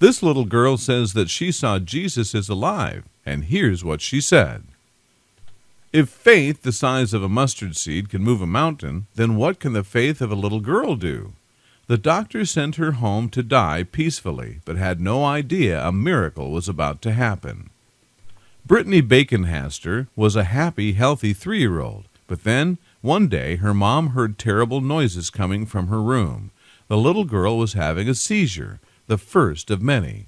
This little girl says that she saw Jesus is alive, and here's what she said. If faith the size of a mustard seed can move a mountain, then what can the faith of a little girl do? The doctor sent her home to die peacefully, but had no idea a miracle was about to happen. Brittany Baconhaster was a happy, healthy 3-year-old, but then, one day, her mom heard terrible noises coming from her room. The little girl was having a seizure, the first of many.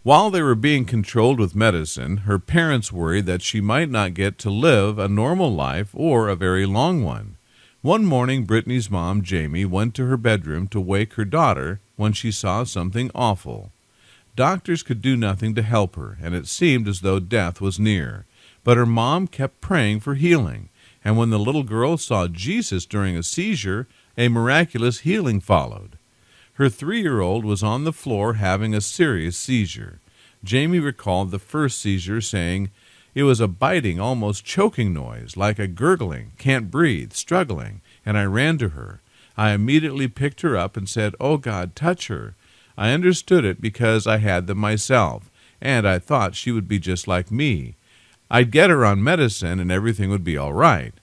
While they were being controlled with medicine, her parents worried that she might not get to live a normal life or a very long one. One morning, Brittany's mom, Jamie, went to her bedroom to wake her daughter when she saw something awful. Doctors could do nothing to help her, and it seemed as though death was near. But her mom kept praying for healing, and when the little girl saw Jesus during a seizure, a miraculous healing followed. Her 3-year-old was on the floor having a serious seizure. Jamie recalled the first seizure, saying, "It was a biting, almost choking noise, like a gurgling, can't breathe, struggling, and I ran to her. I immediately picked her up and said, 'Oh God, touch her.' I understood it because I had them myself, and I thought she would be just like me. I'd get her on medicine and everything would be all right."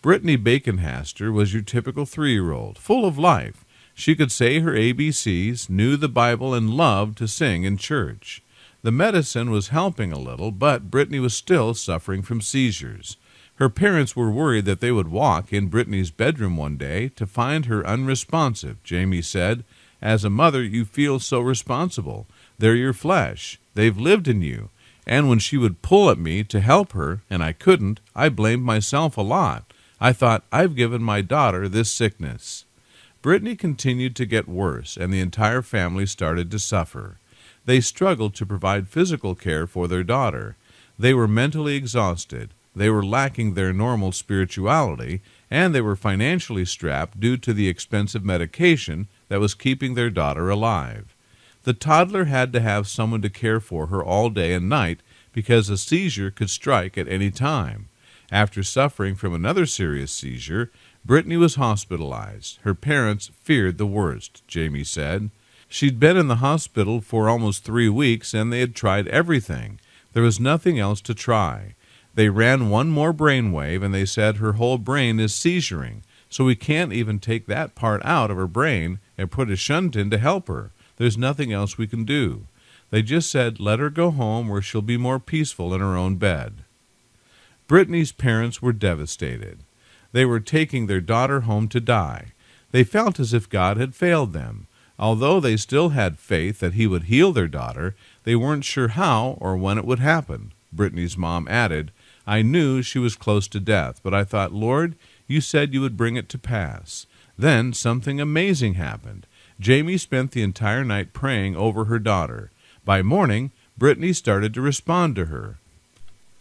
Brittany Baconhaster was your typical 3-year-old, full of life. She could say her ABCs, knew the Bible, and loved to sing in church. The medicine was helping a little, but Brittany was still suffering from seizures. Her parents were worried that they would walk in Brittany's bedroom one day to find her unresponsive. Jamie said, "As a mother, you feel so responsible. They're your flesh. They've lived in you. And when she would pull at me to help her, and I couldn't, I blamed myself a lot. I thought, I've given my daughter this sickness." Brittany continued to get worse, and the entire family started to suffer. They struggled to provide physical care for their daughter. They were mentally exhausted. They were lacking their normal spirituality, and they were financially strapped due to the expensive medication that was keeping their daughter alive. The toddler had to have someone to care for her all day and night because a seizure could strike at any time. After suffering from another serious seizure, Brittany was hospitalized. Her parents feared the worst, Jamie said. She'd been in the hospital for almost 3 weeks, and they had tried everything. There was nothing else to try. They ran one more brainwave, and they said her whole brain is seizuring, so we can't even take that part out of her brain and put a shunt in to help her. There's nothing else we can do. They just said, let her go home where she'll be more peaceful in her own bed. Brittany's parents were devastated. They were taking their daughter home to die. They felt as if God had failed them. Although they still had faith that he would heal their daughter, they weren't sure how or when it would happen. Brittany's mom added, "I knew she was close to death, but I thought, Lord, you said you would bring it to pass." Then something amazing happened. Jamie spent the entire night praying over her daughter. By morning, Brittany started to respond to her.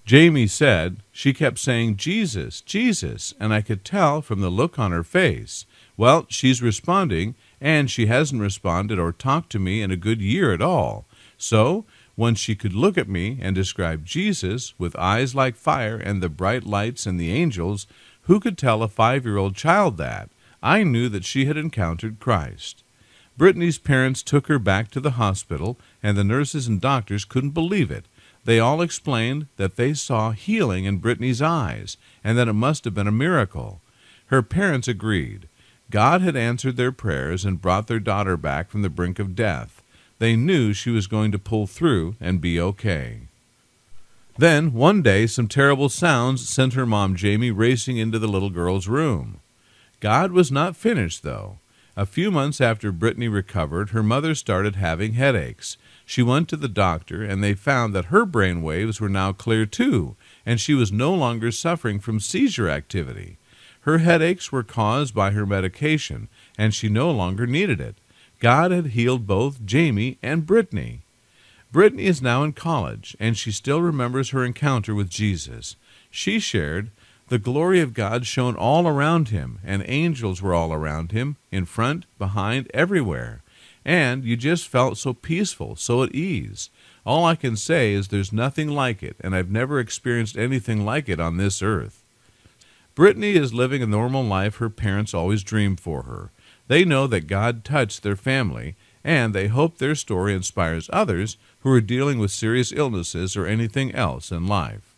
Jamie said she kept saying, "Jesus, Jesus," and I could tell from the look on her face. Well, she's responding, and she hasn't responded or talked to me in a good year at all. So, when she could look at me and describe Jesus with eyes like fire and the bright lights and the angels, who could tell a 5-year-old child that? I knew that she had encountered Christ. Brittany's parents took her back to the hospital, and the nurses and doctors couldn't believe it. They all explained that they saw healing in Brittany's eyes, and that it must have been a miracle. Her parents agreed. God had answered their prayers and brought their daughter back from the brink of death. They knew she was going to pull through and be okay. Then, one day, some terrible sounds sent her mom, Jamie, racing into the little girl's room. God was not finished, though. A few months after Brittany recovered, her mother started having headaches. She went to the doctor, and they found that her brain waves were now clear too, and she was no longer suffering from seizure activity. Her headaches were caused by her medication, and she no longer needed it. God had healed both Jamie and Brittany. Brittany is now in college, and she still remembers her encounter with Jesus. She shared, "The glory of God shone all around him, and angels were all around him, in front, behind, everywhere. And you just felt so peaceful, so at ease. All I can say is there's nothing like it, and I've never experienced anything like it on this earth." Brittany is living a normal life her parents always dreamed for her. They know that God touched their family, and they hope their story inspires others who are dealing with serious illnesses or anything else in life.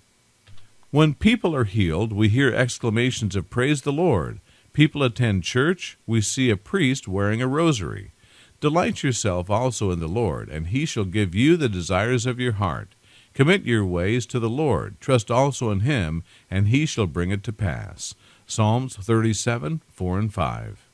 When people are healed, we hear exclamations of "Praise the Lord." People attend church, we see a priest wearing a rosary. Delight yourself also in the Lord, and he shall give you the desires of your heart. Commit your ways to the Lord. Trust also in him, and he shall bring it to pass. Psalms 37, 4 and 5.